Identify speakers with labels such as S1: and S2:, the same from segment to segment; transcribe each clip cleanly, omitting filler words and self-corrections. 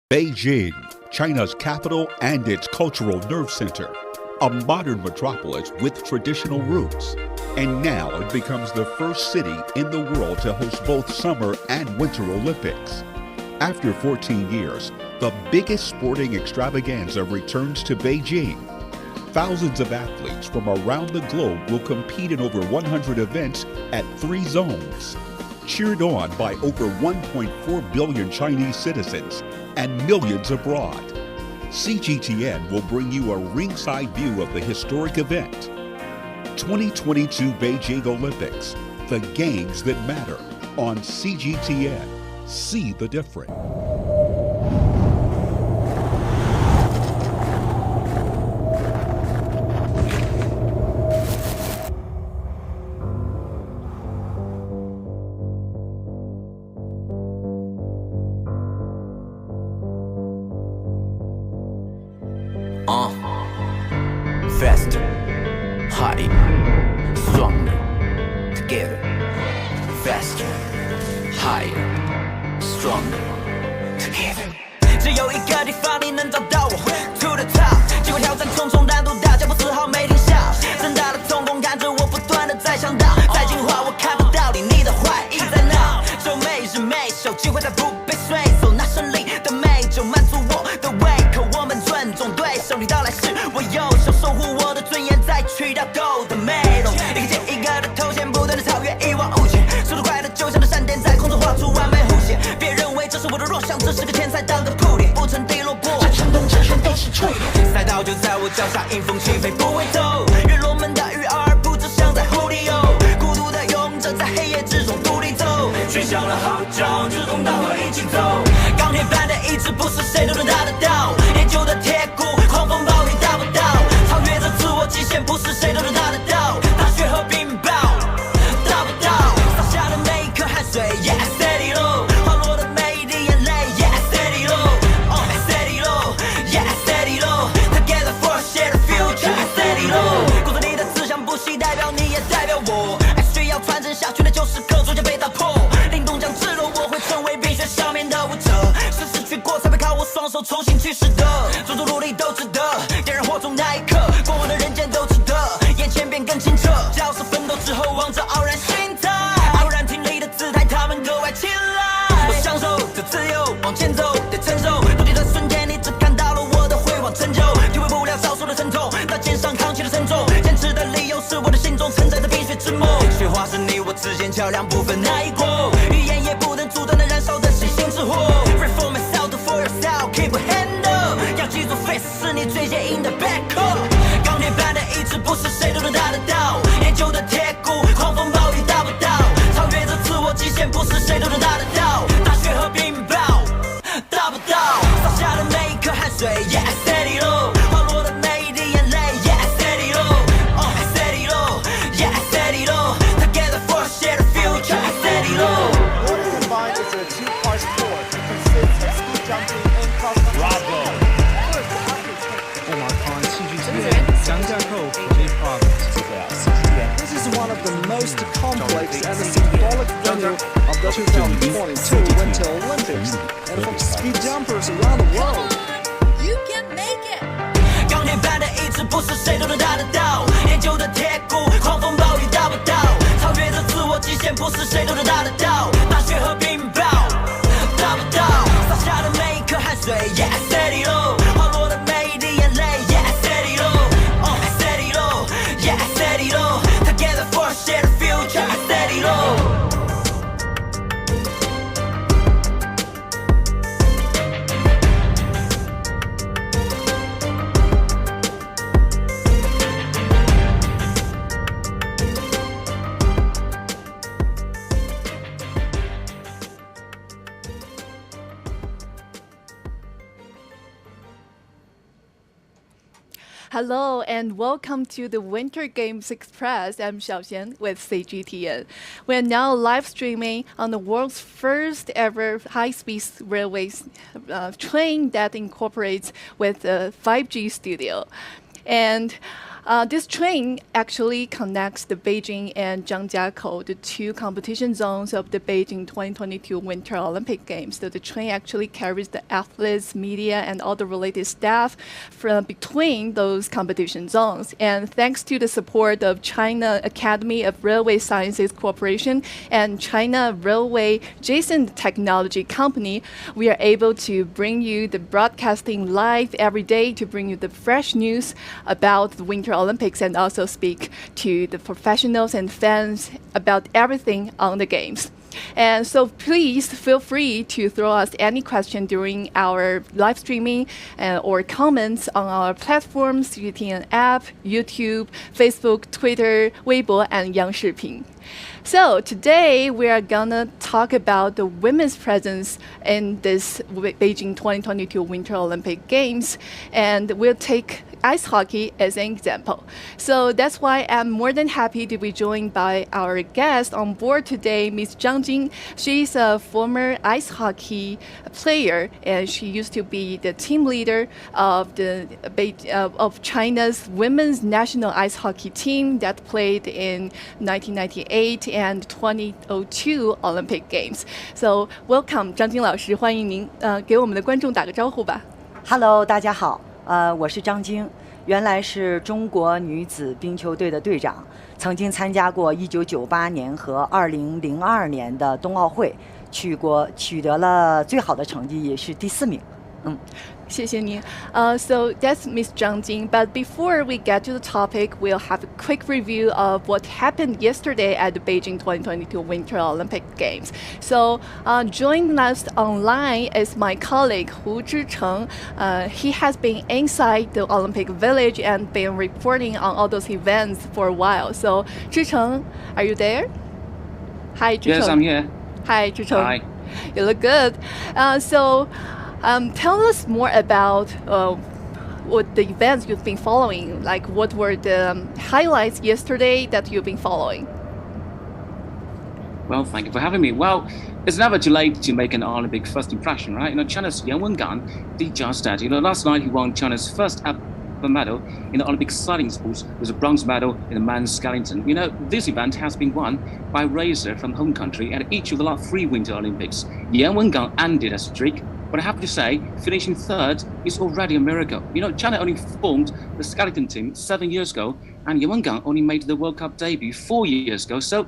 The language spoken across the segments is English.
S1: Beijing, China's capital and its cultural nerve center, a modern metropolis with traditional roots. And now it becomes the first city in the world to host both Summer and Winter Olympics. After 14 years, the biggest sporting extravaganza returns to Beijing. Thousands of athletes from around the globe will compete in over 100 events at 3 zones. Cheered on by over 1.4 billion Chinese citizens and millions abroad. CGTN will bring you a ringside view of the historic event. 2022 Beijing Olympics, the games that matter on CGTN. See the difference.
S2: Faster, higher, stronger, together. Faster, higher, stronger, together. 只有一个地方你能找到我 To the top， 机会挑战重重难度大，脚步丝毫没停下。睁大的瞳孔看着我，不断的在想到，在进化我看不到你的怀疑在哪？就每日每首，机会在不被随手，那胜利的美就满足我的胃口。我们尊重对手，你到来时我优秀，守护我的尊严，再去到够的美容。一个接一个的头衔，不断的超越一往无前，速度快的就像那闪电，在空中画出完美弧线。别认为这是我的弱项，这是个天才当个铺垫，不曾低落过。这成功这全都是吹的，赛道就在我脚下，迎风起飞不回头。月落门大鱼饵，不只像在湖里游，孤独的勇者在黑夜之中独立走，吹响了号角，志同道合一起走。钢铁般的意志，不是谁都能达得到，研究的铁骨，狂风暴雨达不到，超越着自我极限，不是谁都能达得到。大雪和冰雹达不到，洒下的每一颗汗水 ，Yeah steady low， 滑落的每一滴眼泪 ，Yeah steady low，steady low，Yeah steady low，Together for a shared future，steady low。鼓着你的思想，不惜代表你也代表我，爱需要传承下去的就是课逐渐被打破。灵动将赤裸，我会成为冰雪上面的舞者，是失去过才会靠我双手重新去拾得，种种努力都值得，点燃火种那一刻，过往的人间都值得，眼前变更清澈，角色奋斗之后望着傲然心态，傲然挺立的姿态，他们格外青睐。我享受着自由，往前走得成熟，落地的瞬间你只看到了我的辉煌成就，体会不了遭受的沉痛，那肩上扛起的沉重，坚持的理由是我的心中承载着冰雪之梦，雪花是你我之间桥梁，不分哪一国，语言也不能阻断那燃烧的星星之火。Free for myself, do for yourself, keep a hand up， 要记住 face 是你最坚硬的 backup， 钢铁般的意志不是谁都能达得到，研究的铁骨，狂风暴雨达不到，超越着自我极限，不是谁都能达得到。大雪和冰雹达不到，洒下的每一颗汗水 ，Yeah steady low， 滑落的每一滴眼泪 ，Yeah steady low，steady low，Yeah steady low，Together for a shared future，steady low。
S3: Water combined is a two-part sport. It consists of ski jumping and cross country.
S4: Bravo.
S3: First, the athletes take
S5: 我马康 CGTN 张家口国际 province。
S3: This is one of the most complex and symbolic venue of the 2022 Winter Olympics, and for ski jumpers around the world.
S6: You can make it.
S2: 钢铁般的意志，不是谁都能达得到，研究的铁骨，狂风暴雨达不到，超越着自我极限，不是谁都能达得到。大雪和冰雹达不到，洒下的每一颗汗水 ，Yeah steady low， 滑落的每一滴眼泪 ，Yeah steady low，steady low，Yeah steady low，Together for a shared future，steady low。
S6: Hello and welcome to the Winter Games Express. I'm Xiaoxian with CGTN. We are now live streaming on the world's first ever high-speed railway train that incorporates with the 5G studio. And This train actually connects the Beijing and Zhangjiakou, the two competition zones of the Beijing 2022 Winter Olympic Games. So the train actually carries the athletes, media, and all the related staff from between those competition zones. And thanks to the support of China Academy of Railway Sciences Corporation and China Railway Adjacent Technology Company, we are able to bring you the broadcasting live every day to bring you the fresh news about the Winter Olympics and also speak to the professionals and fans about everything on the games. And so please feel free to throw us any question during our live streaming or comments on our platforms, CGTN app, YouTube, Facebook, Twitter, Weibo, and Yang Shiping. So today we are gonna talk about the women's presence in this Beijing 2022 Winter Olympic Games, and we'll take ice hockey as an example. So that's why I'm more than happy to be joined by our guest on board today, Ms. Zhang Jing. She's a former ice hockey player, and she used to be the team leader of of China's women's national ice hockey team that played in 1998 and 2002 Olympic Games. So welcome, 张晶老师，欢迎您，给我们的观众打个招呼吧。
S4: Hello， 大家好。我是张晶，原来是中国女子冰球队的队长，曾经参加过1998年和2002年的冬奥会，取得了最好的成绩，也是第4名。
S6: 谢谢你。So that's Ms. Zhang Jing. But before we get to the topic, we'll have a quick review of what happened yesterday at the Beijing 2022 Winter Olympic Games. So joining us online is my colleague Hu Zhicheng. He has been inside the Olympic Village and been reporting on all those events for a while. So Zhicheng, are you there? Hi, Zhicheng.
S5: Yes, I'm here.
S6: Hi, Zhicheng.
S5: Hi.
S6: You look good. Tell us more about what the events you've been following. Like, what were the highlights yesterday that you've been following?
S5: Well, thank you for having me. Well, it's never too late to make an Olympic first impression, right? China's Yan Wengang did just that. Last night he won China's first ever medal in the Olympic cycling sports with a bronze medal in the men's skeleton. This event has been won by a racer from home country at each of the last 3 Winter Olympics. Yan Wengang ended a streak, but I have to say, finishing 3rd is already a miracle. China only formed the skeleton team 7 years ago, and Yan Wengang only made the World Cup debut 4 years ago. So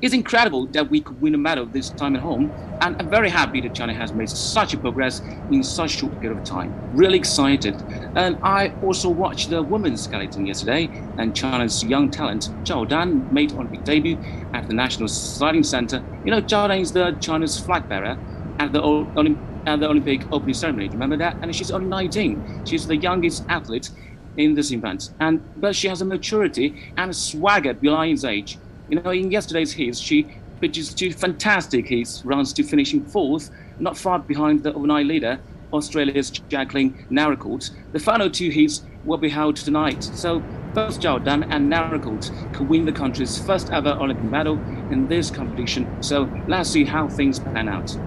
S5: it's incredible that we could win a medal this time at home, and I'm very happy that China has made such a progress in such a short period of time. Really excited. And I also watched the women's skeleton yesterday, and China's young talent, Zhao Dan, made Olympic debut at the National Cycling Center. Zhao Dan is China's flag bearer at the Olympic opening ceremony. Remember that? And she's only 19. She's the youngest athlete in this event. But she has a maturity and a swagger beyond his age. In yesterday's heats, she pitches 2 fantastic heats, runs to finishing 4th, not far behind the overnight leader, Australia's Jacqueline Narracourt. The final 2 heats will be held tonight. So both Zhao Dan and Narracourt could win the country's first ever Olympic medal in this competition. So let's see how things pan out.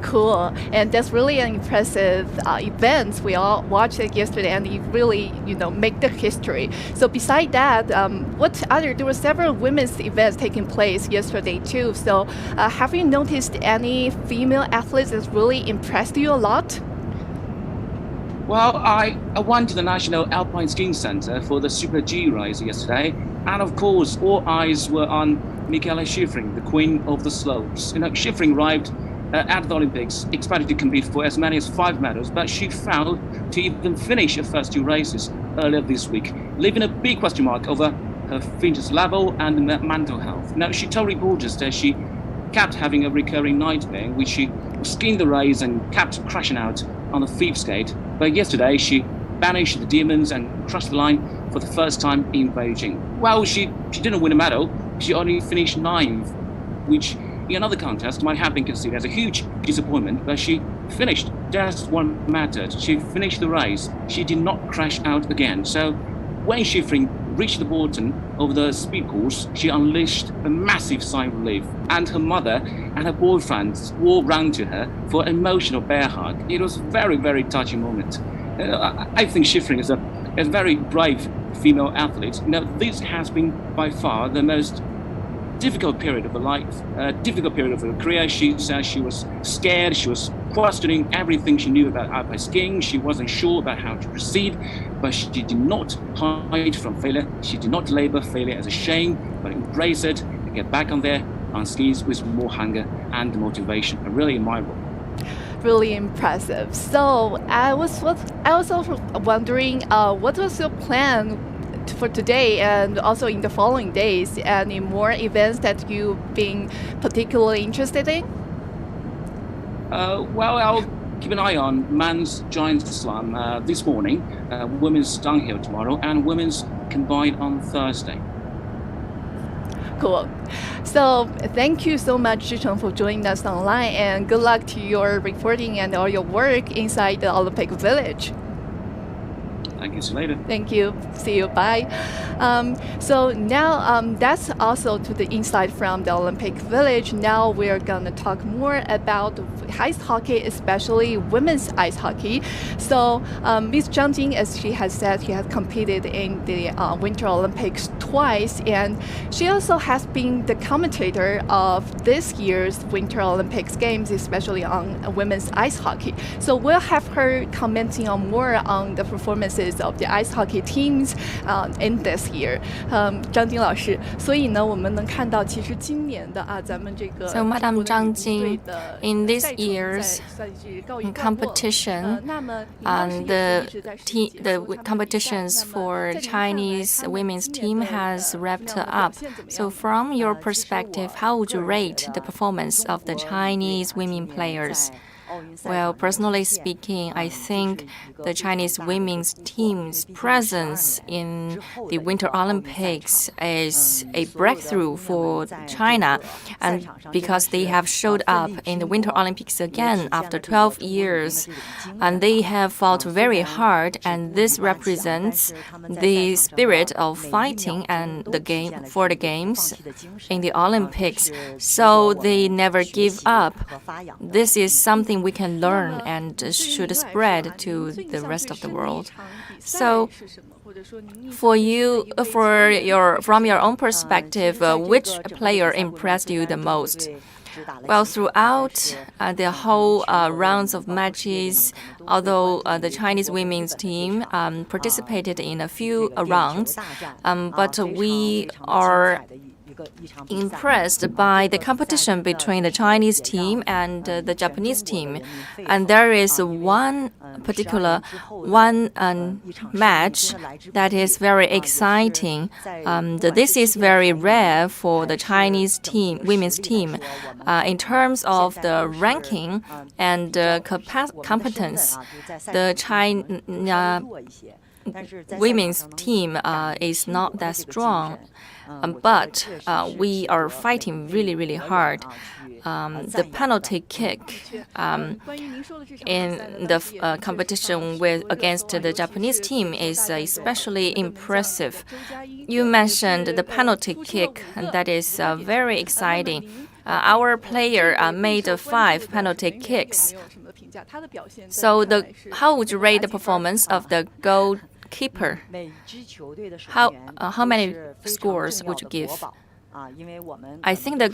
S6: Cool, and that's really an impressive event. We all watched it yesterday, and it really, make the history. So beside that, there were several women's events taking place yesterday too. So have you noticed any female athletes that really impressed you a lot?
S5: Well, I went to the National Alpine Skiing Center for the Super G race yesterday, and of course, all eyes were on Michaela Schifrin, the queen of the slopes. Schifrin arrived at the Olympics, expected to compete for as many as 5 medals, but she failed to even finish her first 2 races earlier this week, leaving a big question mark over her fitness level and mental health. She told reporters that she kept having a recurring nightmare in which she was skiing the race and kept crashing out on the 5th skate. But yesterday she banished the demons and crossed the line for the first time in Beijing. Well, she didn't win a medal. She only finished 9th, which in another contest might have been considered as a huge disappointment, but she finished. That's what mattered. She finished the race. She did not crash out again. So when Schifrin reached the bottom of the speed course, she unleashed a massive sigh of relief, and her mother and her boyfriend walked round to her for an emotional bear hug. It was a very, very touching moment. I think Schifrin is a very brave female athletes. This has been by far the most difficult period of her life, difficult period of her career. She said she was scared, she was questioning everything she knew about alpine skiing. She wasn't sure about how to proceed, but she did not hide from failure. She did not label failure as a shame, but embrace it and get back on there on skis with more hunger and motivation. Really admirable.
S6: Really impressive. So I was also wondering, what was your plan for today and also in the following days? Any more events that you've been particularly interested in?
S5: Well, I'll keep an eye on men's giant slalom this morning, women's downhill tomorrow, and women's combined on Thursday.
S6: Cool. So thank you so much, Zhicheng, for joining us online, and good luck to your reporting and all your work inside the Olympic Village.
S5: Thank you. See you later.
S6: Thank you. See you. Bye. So now that's also to the insight from the Olympic Village. Now we're going to talk more about ice hockey, especially women's ice hockey. So Ms. Zhang Jing, as she has said, she has competed in the Winter Olympics twice, and she also has been the commentator of this year's Winter Olympics games, especially on women's ice hockey. So we'll have her commenting on more on the performances of the ice hockey teams in this year. 张晶老师，所以呢，我们能看到，其实今年的咱们这个
S7: So, Madam Zhang Jing, in this year's competition, the competitions for Chinese women's team has wrapped up. So, from your perspective, how would you rate the performance of the Chinese women players? Well, personally speaking, I think the Chinese women's team's presence in the Winter Olympics is a breakthrough for China, and because they have showed up in the Winter Olympics again after 12 years, and they have fought very hard, and this represents the spirit of fighting and the games in the Olympics. So they never give up. This is something we can learn and should spread to the rest of the world. So, from your own perspective, which player impressed you the most? Well, throughout the whole rounds of matches, although the Chinese women's team participated in a few rounds, but we are impressed by the competition between the Chinese team and the Japanese team. And there is one match that is very exciting. This is very rare for the Chinese women's team. In terms of the ranking and competence, the China women's team is not that strong. But we are fighting really, really hard. The penalty kick in the competition against the Japanese team is especially impressive. You mentioned the penalty kick, and that is very exciting. Our player made 5 penalty kicks. So how would you rate the performance of the goalkeeper? How many scores would you give? I think the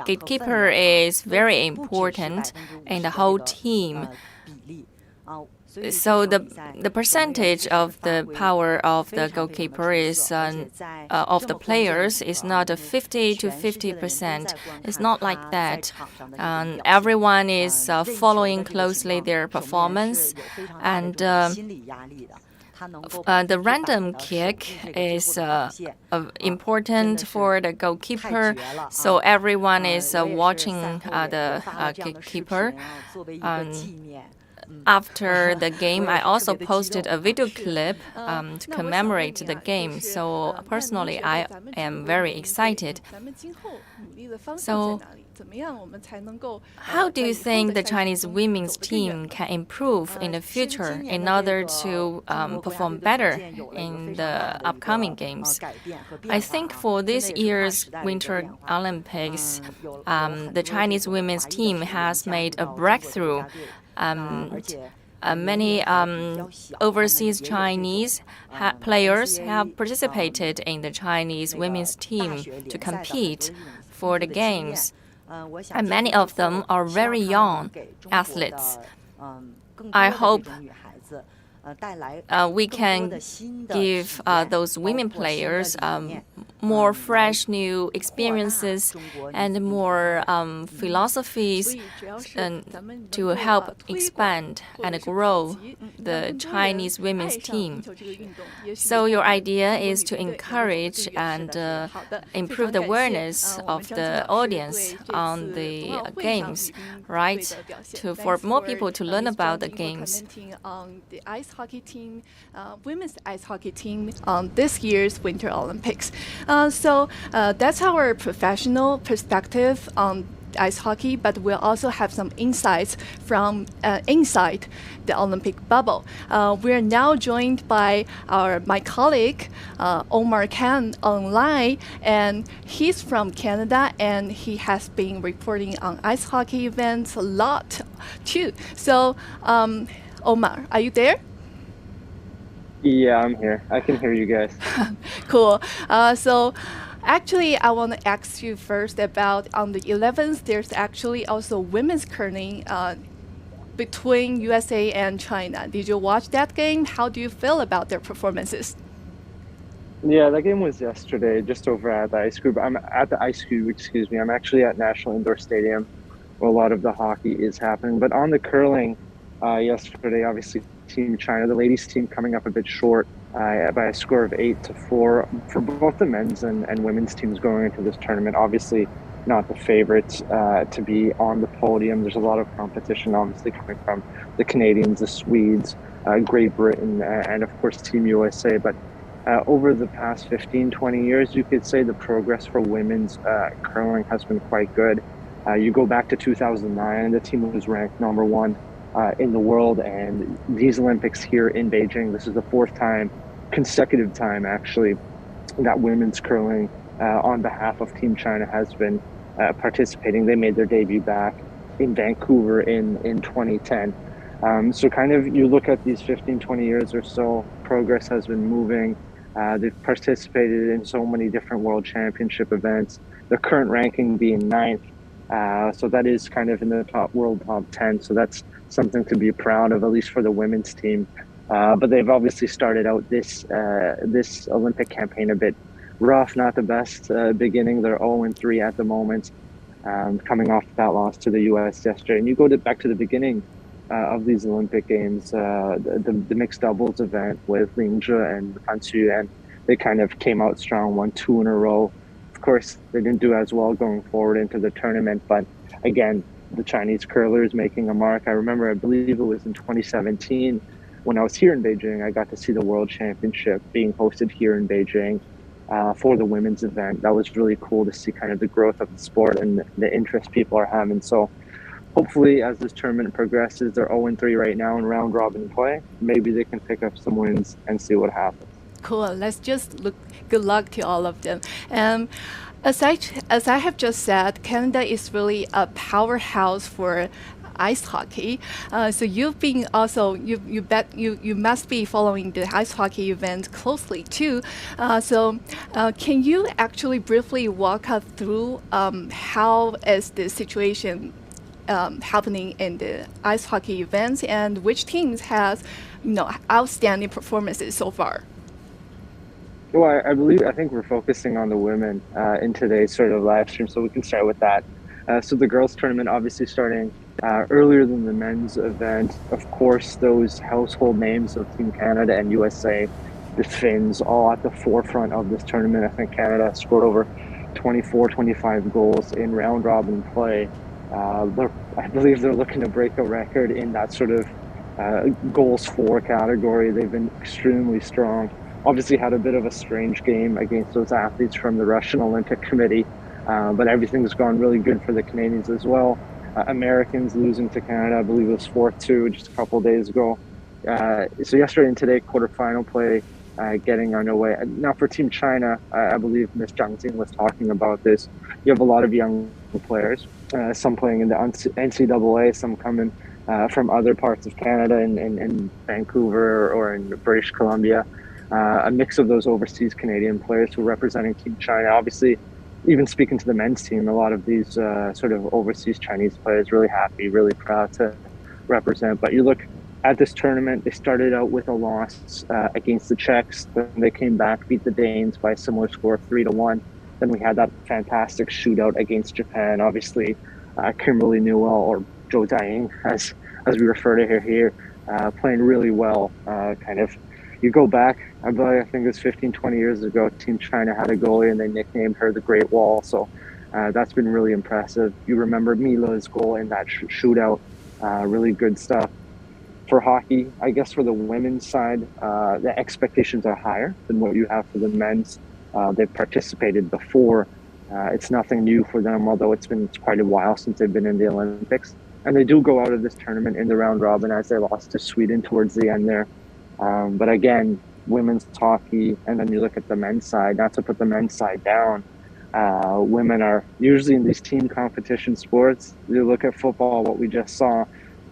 S7: gatekeeper is very important in the whole team. So the percentage of the power of the goalkeeper is of the players is not 50 to 50%. It's not like that. Everyone is following closely their performance, and the random kick is important for the goalkeeper. So everyone is watching the keeper. After the game, I also posted a video clip to commemorate the game. So personally, I am very excited. So how do you think the Chinese women's team can improve in the future in order to perform better in the upcoming games? I think for this year's Winter Olympics, the Chinese women's team has made a breakthrough. Many overseas Chinese players have participated in the Chinese women's team to compete for the games, and many of them are very young athletes. I hope we can give those women players more fresh new experiences and more philosophies to help expand and grow the Chinese women's team. So your idea is to encourage and improve the awareness of the audience on the games, right? For more people to learn about the games.
S6: Hockey team, women's ice hockey team on this year's Winter Olympics. So that's our professional perspective on ice hockey, but we'll also have some insights from inside the Olympic bubble. We're now joined by my colleague, Omar Khan, online, and he's from Canada, and he has been reporting on ice hockey events a lot too. So, Omar, are you there?
S8: Yeah, I'm here. I can hear you guys.
S6: Cool. So actually, I want to ask you first about on the 11th, there's actually also women's curling between USA and China. Did you watch that game? How do you feel about their performances?
S8: Yeah, that game was yesterday, just over at the ice cube. I'm at the ice cube, excuse me. I'm actually at National Indoor Stadium, where a lot of the hockey is happening. But on the curling, yesterday, obviously, Team China, the ladies team coming up a bit short by a score of 8-4 for both the men's and women's teams going into this tournament. Obviously not the favorites to be on the podium. There's a lot of competition obviously coming from the Canadians, the Swedes, Great Britain, and of course Team USA. But over the past 15-20 years, you could say the progress for women's curling has been quite good. You go back to 2009, the team was ranked number 1 in the world, and these Olympics here in Beijing, this is the 4th consecutive time actually, that women's curling on behalf of Team China has been participating. They made their debut back in Vancouver in 2010. So kind of you look at these 15-20 years or so, progress has been moving. They've participated in so many different world championship events, the current ranking being 9th. So that is kind of in the top 10. So that's something to be proud of, at least for the women's team. But they've obviously started out this Olympic campaign a bit rough, not the best beginning. They're 0-3 at the moment, coming off that loss to the US yesterday. And you go back to the beginning of these Olympic Games, the mixed doubles event with Ling Zhe and Fan Xu, and they kind of came out strong, won 2 in a row. Of course, they didn't do as well going forward into the tournament, but again, the Chinese curlers making a mark. I remember, I believe it was in 2017, when I was here in Beijing, I got to see the World Championship being hosted here in Beijing for the women's event. That was really cool to see kind of the growth of the sport and the interest people are having. So hopefully as this tournament progresses, they're 0-3 right now in round robin play. Maybe they can pick up some wins and see what happens.
S6: Cool. Let's just look. Good luck to all of them. As I have just said, Canada is really a powerhouse for ice hockey. So you've been also you must be following the ice hockey event closely too. So can you actually briefly walk us through how is the situation happening in the ice hockey events and which teams has outstanding performances so far?
S8: Well, I think we're focusing on the women in today's sort of live stream, so we can start with that. So the girls' tournament obviously starting earlier than the men's event. Of course, those household names of Team Canada and USA, the Finns, all at the forefront of this tournament. I think Canada scored over 24, 25 goals in round robin play. I believe they're looking to break a record in that sort of goals for category. They've been extremely strong. Obviously had a bit of a strange game against those athletes from the Russian Olympic Committee, but everything's gone really good for the Canadians as well. Americans losing to Canada, I believe it was 4-2 just a couple of days ago. So yesterday and today, quarterfinal play getting underway. Now for Team China, I believe Ms. Zhang Jing was talking about this. You have a lot of young players, some playing in the NCAA, some coming from other parts of Canada and Vancouver or in British Columbia. A mix of those overseas Canadian players who are representing Team China. Obviously, even speaking to the men's team, a lot of these sort of overseas Chinese players really happy, really proud to represent. But you look at this tournament, they started out with a loss against the Czechs. Then they came back, beat the Danes by a similar score of 3-1. Then we had that fantastic shootout against Japan. Obviously, Kimberly Newell, or Zhou Jiaying, as we refer to her here, playing really well. You go back, I think it was 15, 20 years ago, Team China had a goalie and they nicknamed her the Great Wall. So that's been really impressive. You remember Mila's goal in that shootout, really good stuff. For hockey, I guess for the women's side, the expectations are higher than what you have for the men's. They've participated before. It's nothing new for them, although it's quite a while since they've been in the Olympics. And they do go out of this tournament in the round robin as they lost to Sweden towards the end there. But again, women's hockey, and then you look at the men's side, not to put the men's side down, women are usually in these team competition sports. You look at football, what we just saw,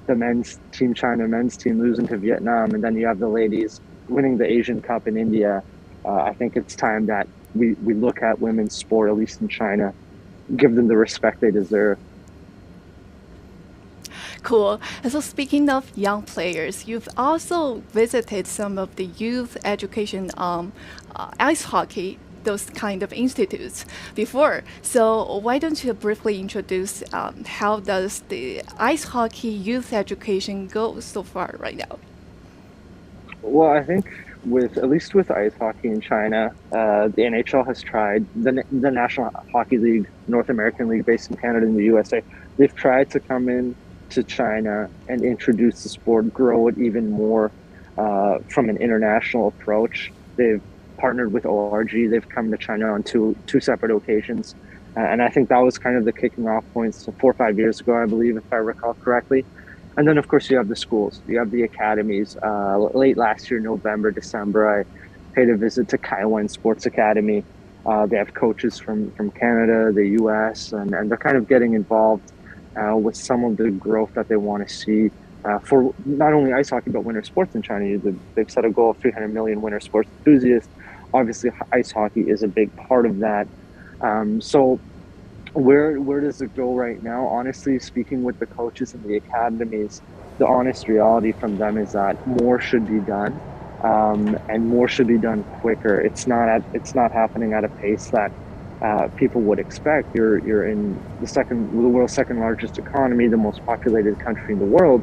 S8: the men's team, China men's team losing to Vietnam, and then you have the ladies winning the Asian Cup in India. I think it's time that we look at women's sport, at least in China, give them the respect they deserve.
S6: Cool. And so speaking of young players, you've also visited some of the youth education ice hockey, those kind of institutes before. So why don't you briefly introduce how does the ice hockey youth education go so far right now?
S8: Well, I think at least with ice hockey in China, the NHL has tried, the National Hockey League, North American League based in Canada and the USA, they've tried to come in to China and introduce the sport, grow it even more from an international approach. They've partnered with ORG. They've come to China on two separate occasions. And I think that was kind of the kicking off points 4 or 5 years ago, I believe, if I recall correctly. And then, of course, you have the schools. You have the academies. Late last year, November, December, I paid a visit to Kaiwan Sports Academy. They have coaches from Canada, the US, and they're kind of getting involved with some of the growth that they want to see for not only ice hockey, but winter sports in China. They've set a goal of 300 million winter sports enthusiasts. Obviously, ice hockey is a big part of that. So where does it go right now? Honestly, speaking with the coaches in the academies, the honest reality from them is that more should be done, and more should be done quicker. It's not happening at a pace that people would expect. You're in the world's second largest economy, the most populated country in the world.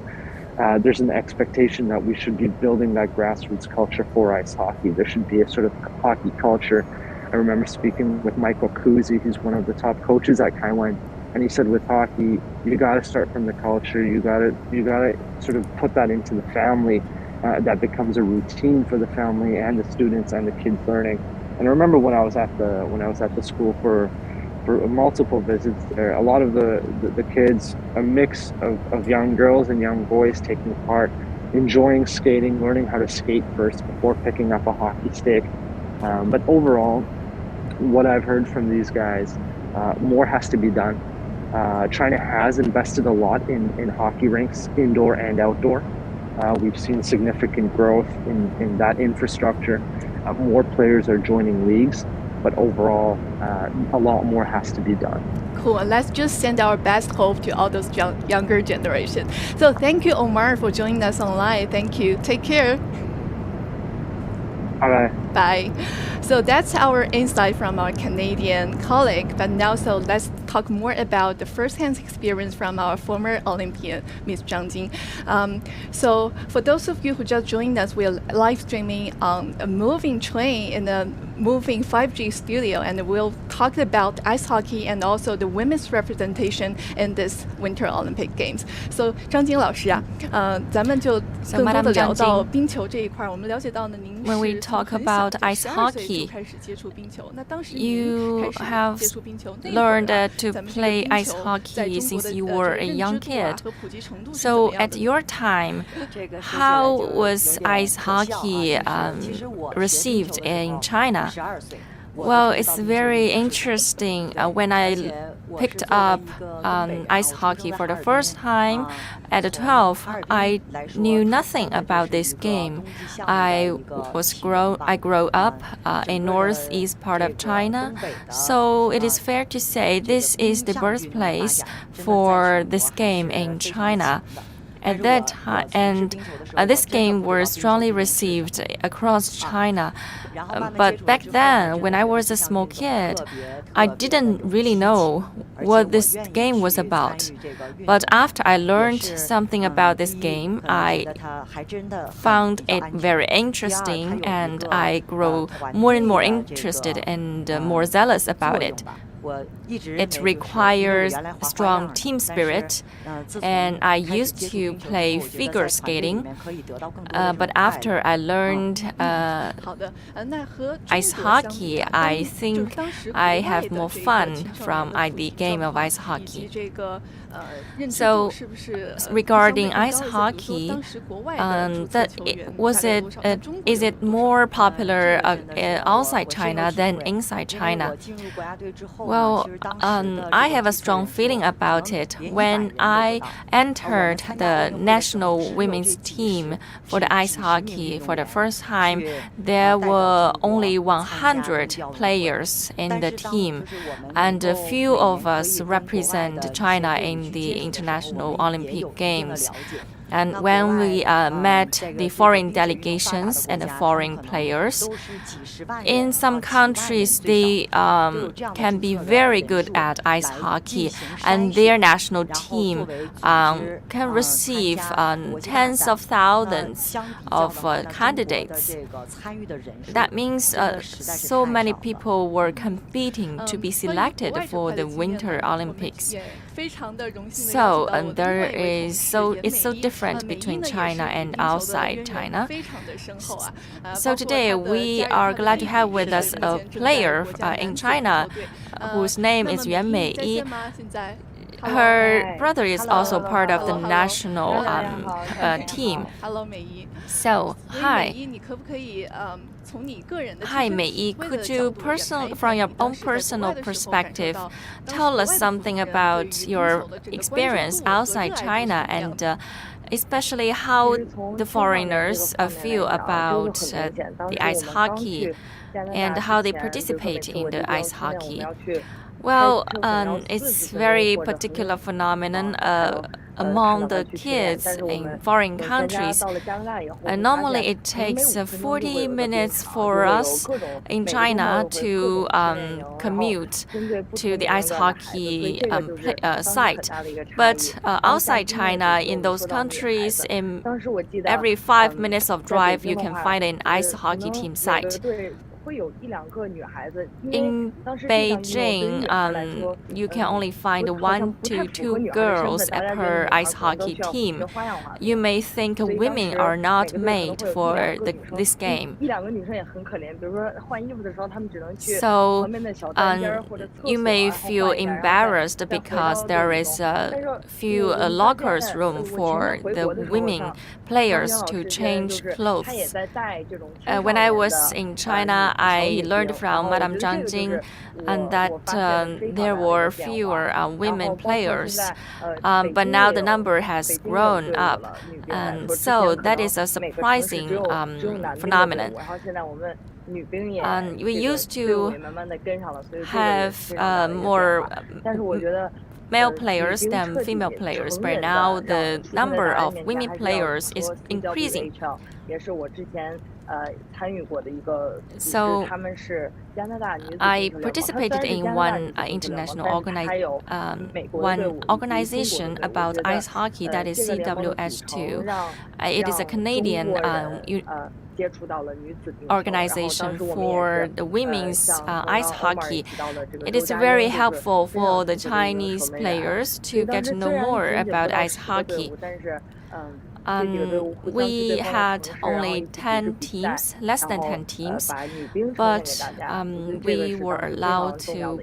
S8: There's an expectation that we should be building that grassroots culture for ice hockey. There should be a sort of hockey culture. I remember speaking with Michael Kuzi, who's one of the top coaches at Kaiwan, and he said with hockey, you got to start from the culture. You got to sort of put that into the family. That becomes a routine for the family and the students and the kids learning. And I remember when I was at the school for multiple visits there, a lot of the kids, a mix of young girls and young boys taking part, enjoying skating, learning how to skate first before picking up a hockey stick. But overall, what I've heard from these guys, more has to be done. China has invested a lot in hockey rinks, indoor and outdoor. We've seen significant growth in that infrastructure. More players are joining leagues, but overall, a lot more has to be done.
S6: Cool. Let's just send our best hope to all those younger generations. So thank you, Omar, for joining us online. Thank you. Take care.
S8: Bye.
S6: Bye. So that's our insight from our Canadian colleague. But now, so let's talk more about the first-hand experience from our former Olympian, Ms. Zhang Jing. So for those of you who just joined us, we're live streaming on a moving train in a moving 5G studio, and we'll talk about ice hockey and also the women's representation in this Winter Olympic Games. So 张晶老师啊，咱们就更多的聊到冰球这一块。我们了解到呢，您
S7: When we talk about ice hockey, you have learned to play ice hockey since you were a young kid. So at your time, how was ice hockey received in China? Well, it's very interesting. When I picked up ice hockey for the first time at 12, I knew nothing about this game. I grew up in northeast part of China, so it is fair to say this is the birthplace for this game in China. At that time, and this game was strongly received across China. But back then, when I was a small kid, I didn't really know what this game was about. But after I learned something about this game, I found it very interesting, and I grew more and more interested and more zealous about it. It requires strong team spirit, and I used to play figure skating. But after I learned ice hockey, I think I have more fun from the game of ice hockey. So, regarding ice hockey, is it more popular outside China than inside China? Well, I have a strong feeling about it. When I entered the national women's team for the ice hockey for the first time, there were only 100 players in the team, and a few of us represent China in the International Olympic Games. And when we met the foreign delegations and the foreign players, in some countries they can be very good at ice hockey, and their national team can receive tens of thousands of candidates. That means so many people were competing to be selected for the Winter Olympics. So it's so different between China and outside China. So today we are glad to have with us a player in China whose name is Yuan Meiyi. Her brother is also part of the national team. So, hi. Hi, Meiyi. Could you, from your own personal perspective, tell us something about your experience outside China, and especially how the foreigners feel about the ice hockey and how they participate in the ice hockey? Well, it's very particular phenomenon among the kids in foreign countries. Normally, it takes 40 minutes for us in China to commute to the ice hockey site. But outside China, in those countries, in every 5 minutes of drive, you can find an ice hockey team site. In Beijing, you can only find 1 to 2 girls per ice hockey team. You may think women are not made for this game. So you may feel embarrassed because there is a few lockers room for the women players to change clothes. When I was in China, I learned from Madame Zhang Jing and that there were fewer women players, but now the number has grown up, and so that is a surprising phenomenon. We used to have more male players than female players, but now the number of women players is increasing. So I participated in one international organization about ice hockey, that is CWH2. It is a Canadian organization for the women's ice hockey. It is very helpful for the Chinese players to get to know more about ice hockey. We had only 10 teams, less than 10 teams, but we were allowed to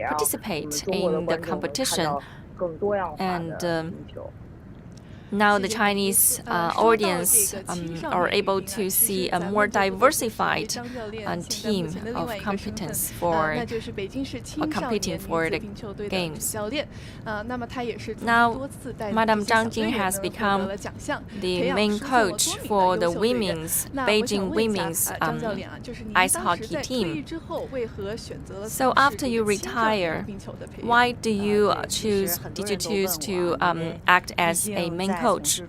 S7: participate in the competition. And Now the Chinese audience are able to see a more diversified team of competence for competing for the games. Now, Madam Zhang Jing has become the main coach for the women's Beijing women's ice hockey team. So after you retire, why did you choose to act as a main coach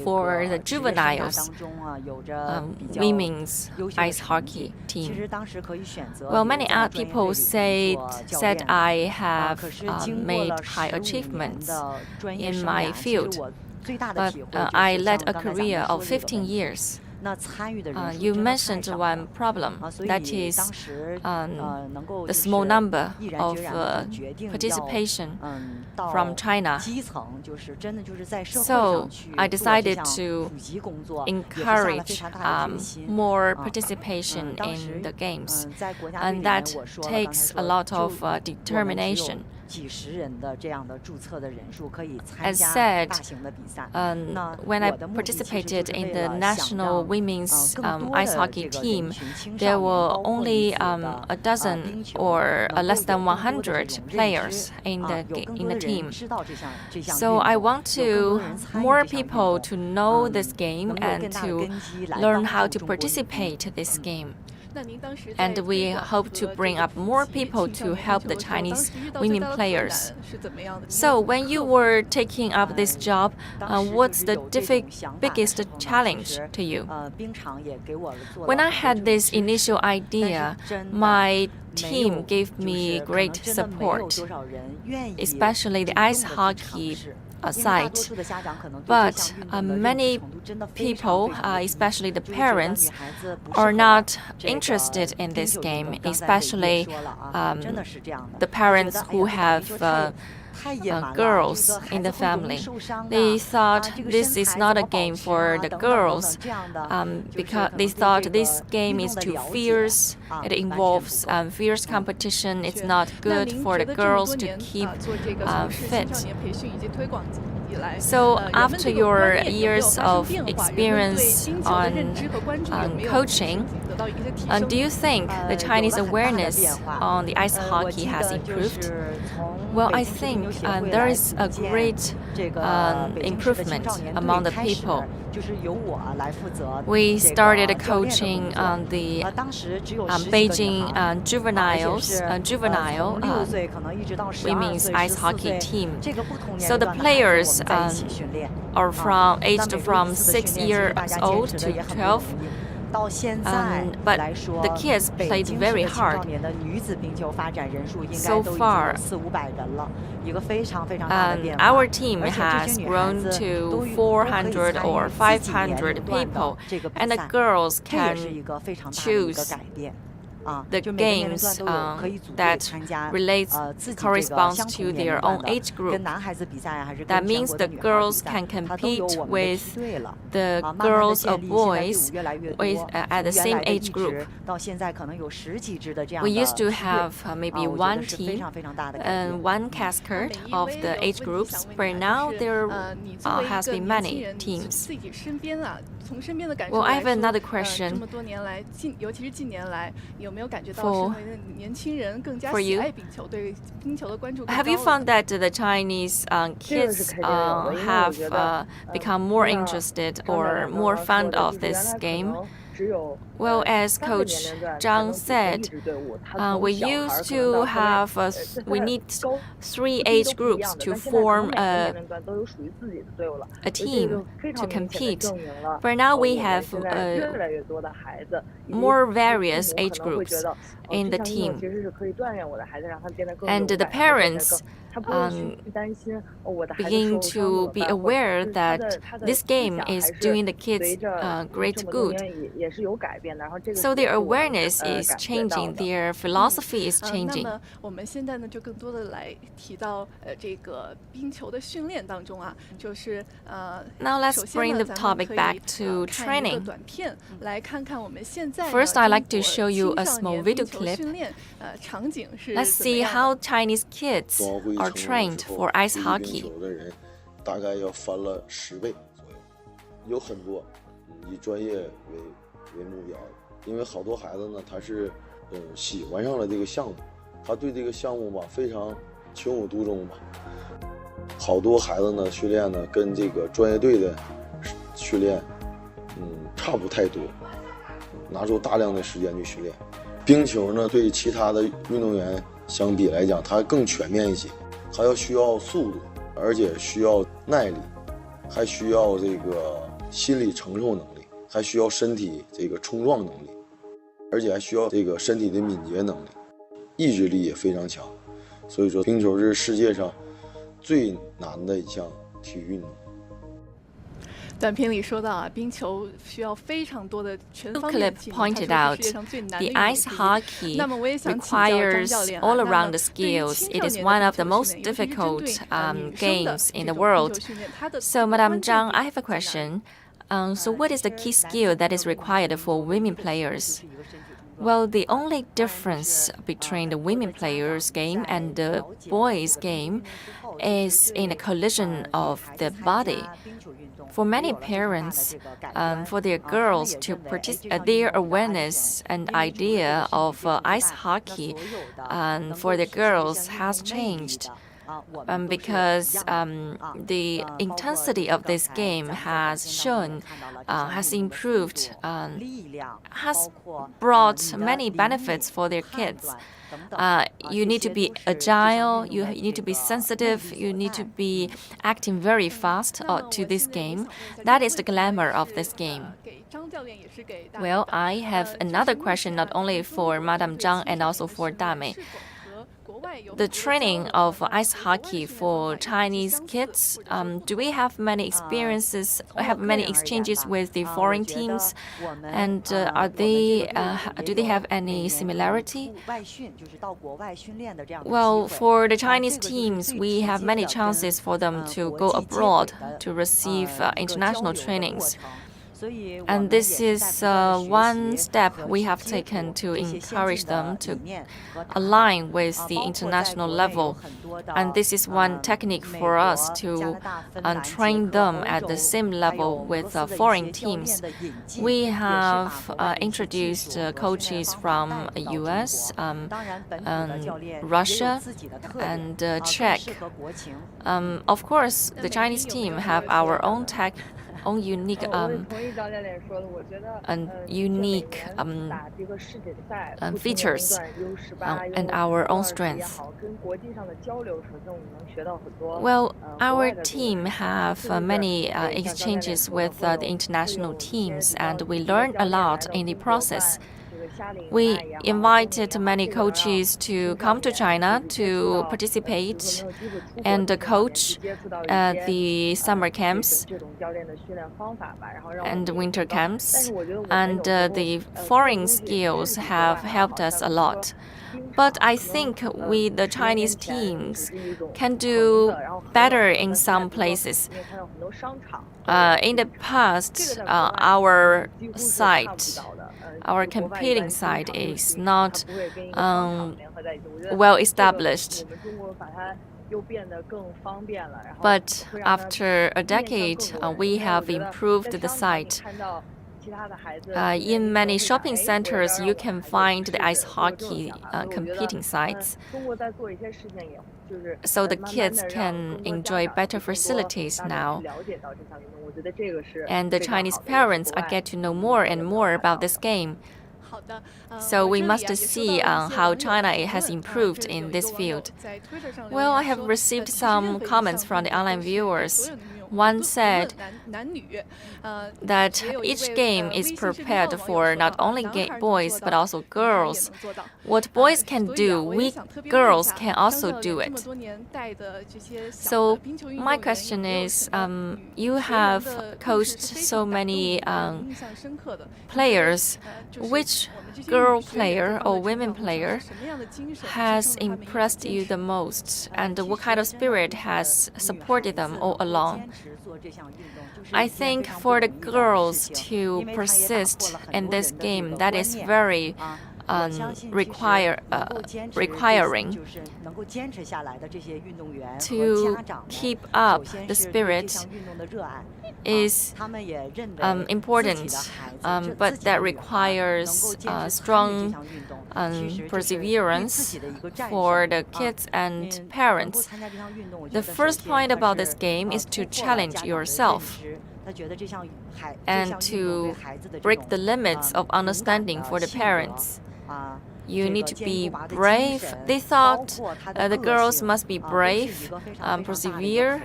S7: for the juveniles women's ice hockey team? Well, many people said I have made high achievements in my field, but I led a career of 15 years. You mentioned one problem, that is the small number of participation from China. So I decided to encourage more participation in the games, and that takes a lot of determination. As said, when I participated in the national women's ice hockey team, there were only a dozen or less than 100 players in the team. So I want more people to know this game and to learn how to participate in this game. And we hope to bring up more people to help the Chinese women players. So when you were taking up this job, what's the biggest challenge to you? When I had this initial idea, my team gave me great support, especially the ice hockey side. But many people, especially the parents, are not interested in this game, especially the parents who have girls in the family. They thought this is not a game for the girls because they thought this game is too fierce. It involves fierce competition. It's not good for the girls to keep fit. So after your years of experience on coaching, do you think the Chinese awareness on the ice hockey has improved? Well, I think there is a great improvement among the people. We started coaching on the Beijing juvenile women's ice hockey team. So the players are aged from 6 years old to 12. But the kids played very hard. So far, our team has grown to 400 or 500 people, and the girls can choose the games that corresponds to their own age group. That means the girls can compete with the girls or boys at the same age group. We used to have maybe one team and one cascade of the age groups, but now there has been many teams. Well, I have another question for you. Have you found that the Chinese kids have become more interested or more fond of this game? Well, as Coach Zhang said, we used to have we need 3 age groups to form a team to compete. But now we have more various age groups in the team, and the parents begin to be aware that this game is doing the kids great good. So their awareness is changing, their philosophy is changing. Now let's bring the topic back to training. First, I'd like to show you a small video clip. Let's see how Chinese kids are trained for ice hockey.
S9: 大概要翻了10倍左右，有很多以专业为目标的，因为好多孩子呢，他是喜欢上了这个项目，他对这个项目吧非常情有独钟吧。好多孩子呢训练呢跟这个专业队的训练差不太多，拿出大量的时间去训练。冰球呢对其他的运动员相比来讲，它更全面一些，它需要速度，而且需要耐力，还需要这个心理承受能力，还需要身体这个冲撞能力，而且还需要这个身体的敏捷能力，意志力也非常强。所以说冰球是世界上最难的一项体育运动。
S6: 短片里说到啊，冰球需要非常多的全方
S7: Clip
S6: 面技能，
S7: pointed
S6: 它
S7: out
S6: 是世界上最难的
S7: the
S6: 运动
S7: ice
S6: 之一。
S7: hockey
S6: 那么我也想请教张
S7: requires
S6: 教练
S7: all
S6: 那
S7: around
S6: 么
S7: the
S6: 对于
S7: skills.
S6: 青
S7: It
S6: 少
S7: is
S6: 年
S7: one
S6: 的
S7: of
S6: 冰
S7: the
S6: 球
S7: most
S6: 训练，尤其是针
S7: difficult
S6: 对女生的
S7: games in the
S6: 这种冰
S7: world.
S6: 球训练，它的
S7: So, Madam
S6: 关键
S7: Zhang,
S6: 点
S7: I have a
S6: 在哪里？
S7: question. So, what is the key skill that is required for women players? Well, the only difference between the women players' game and the boys' game is in the collision of the body. For many parents, for their girls to their awareness and idea of ice hockey for the girls has changed. Because the intensity of this game has shown, has improved, has brought many benefits for their kids. You need to be agile, you need to be sensitive, you need to be acting very fast to this game. That is the glamour of this game. Well, I have another question not only for Madame Zhang and also for Dame. The training of ice hockey for Chinese kids, do we have many experiences, have many exchanges with the foreign teams? And do they have any similarity? Well, for the Chinese teams, we have many chances for them to go abroad to receive international trainings. And this is one step we have taken to encourage them to align with the international level. And this is one technique for us to train them at the same level with foreign teams. We have introduced coaches from US, Russia, and Czech. Of course, the Chinese team have our own unique features and our own strengths. Well, our team have many exchanges with the international teams, and we learn a lot in the process. We invited many coaches to come to China to participate and coach the summer camps and winter camps, and the foreign skills have helped us a lot. But I think we, the Chinese teams, can do better in some places. In the past, our site, our competing side is not well established. But after a decade, we have improved the site. In many shopping centers, you can find the ice hockey competing sites. So the kids can enjoy better facilities now. And the Chinese parents get to know more and more about this game. So we must see how China has improved in this field. Well, I have received some comments from the online viewers. One said that each game is prepared for not only boys but also girls. What boys can do, we girls can also do it. So my question is, you have coached so many players. Which girl player or women player has impressed you the most, and what kind of spirit has supported them all along? I think for the girls to persist in this game, that is very requiring to keep up the spirit is important, but that requires strong perseverance for the kids and parents. The first point about this game is to challenge yourself and to break the limits of understanding for the parents. You need to be brave. They thought the girls must be brave, persevere,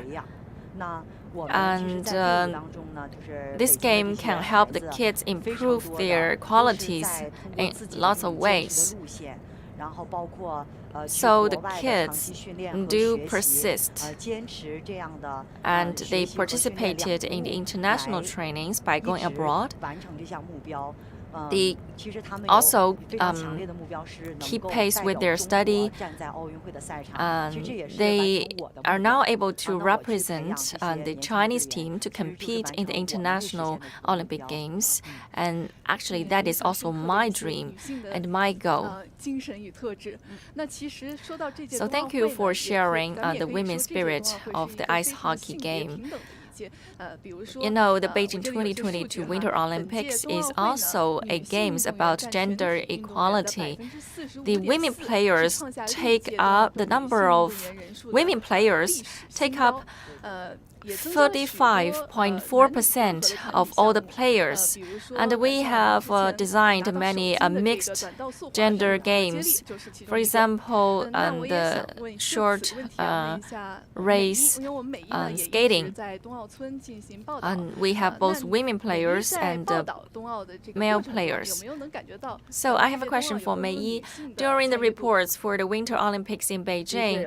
S7: and this game can help the kids improve their qualities in lots of ways. So the kids do persist, and they participated in the international trainings by going abroad. They also keep pace with their study, and they are now able to represent the Chinese team to compete in the international Olympic Games. And actually, that is also my dream and my goal. So thank you for sharing the women's spirit of the ice hockey game. You know, the Beijing 2022 Winter Olympics is also a games about gender equality. The women players take up, the number of women players take up 35.4% of all the players, and we have designed many mixed gender games. For example, the short race skating, and we have both women players and male players. So I have a question for Mei Yi. During the reports for the Winter Olympics in Beijing,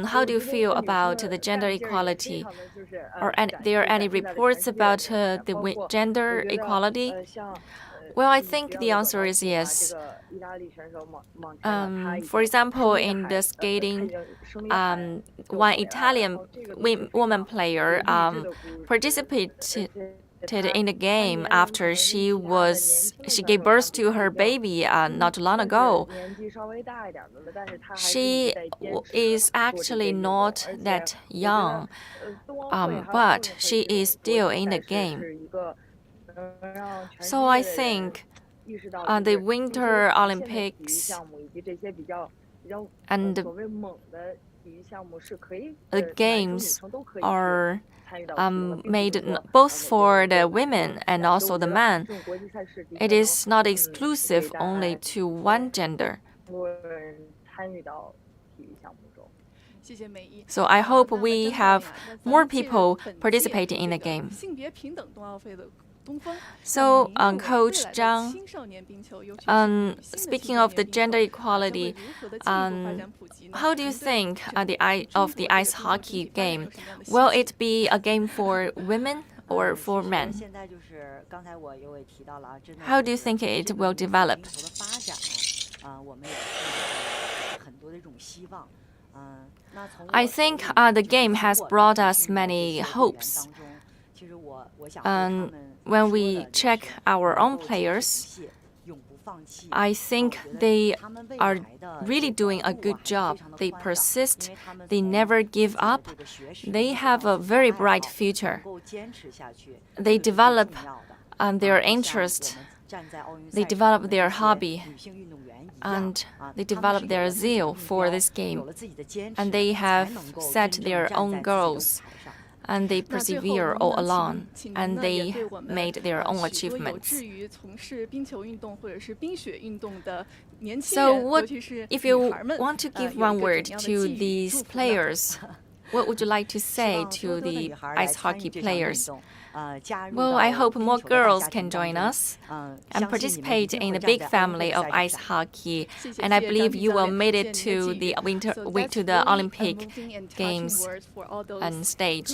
S7: how do you feel about the gender equality? Or there any reports about the gender equality? Well, I think the answer is yes. For example, in the skating, one Italian woman player participated in the game after she gave birth to her baby not long ago. She is actually not that young, but she is still in the game. So I think the Winter Olympics and the games are made both for the women and also the men. It is not exclusive only to one gender. So I hope we have more people participating in the game. So, Coach Zhang, speaking of the gender equality, how do you think of the ice hockey game? Will it be a game for women or for men? How do you think it will develop? I think the game has brought us many hopes. When we check our own players, I think they are really doing a good job. They persist, they never give up, they have a very bright future. They develop their interest, they develop their hobby, and they develop their zeal for this game. And they have set their own goals. And they persevere all along, and they made their own achievements. So if you want to give one word to these players, what would you like to say to the ice hockey players? Well, I hope more girls can join us and participate in the big family of ice hockey. And I believe you will make it to the Olympic Games and stage.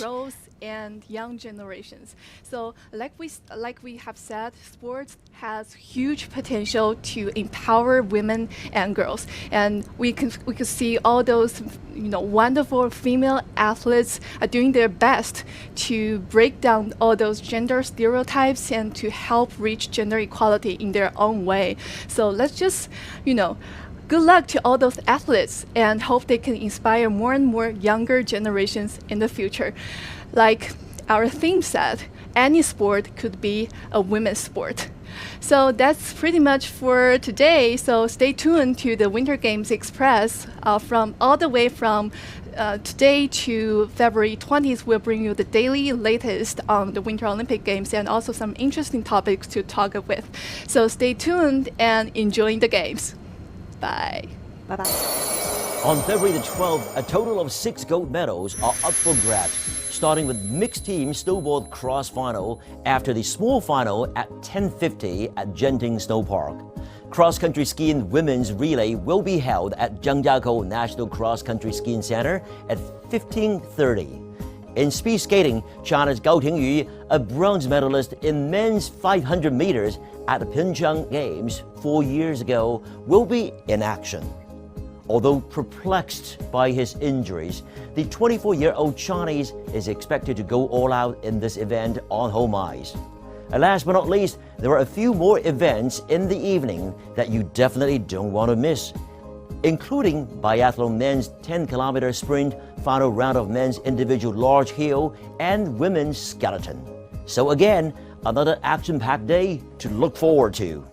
S6: And young generations. So, like we have said, sports has huge potential to empower women and girls. And we could see all those wonderful female athletes are doing their best to break down all those gender stereotypes and to help reach gender equality in their own way. So let's just, good luck to all those athletes and hope they can inspire more and more younger generations in the future. Like our theme said, any sport could be a women's sport. So that's pretty much for today. So stay tuned to the Winter Games Express from all the way from today to February 20th. We'll bring you the daily latest on the Winter Olympic Games and also some interesting topics to talk with. So stay tuned and enjoy the games. Bye.
S4: Bye-bye.
S10: On February the 12th, a total of 6 gold medals are up for grabs, starting with mixed team snowboard cross final after the small final at 10:50 at Genting Snow Park. Cross-country skiing women's relay will be held at Zhangjiakou National Cross-Country Skiing Center at 15:30. In speed skating, China's Gao Tingyu, a bronze medalist in men's 500 meters at the Pyeongchang Games 4 years ago, will be in action. Although perplexed by his injuries, the 24-year-old Chinese is expected to go all out in this event on home ice. And last but not least, there are a few more events in the evening that you definitely don't want to miss, including biathlon men's 10-kilometer sprint, final round of men's individual large hill, and women's skeleton. So again, another action-packed day to look forward to.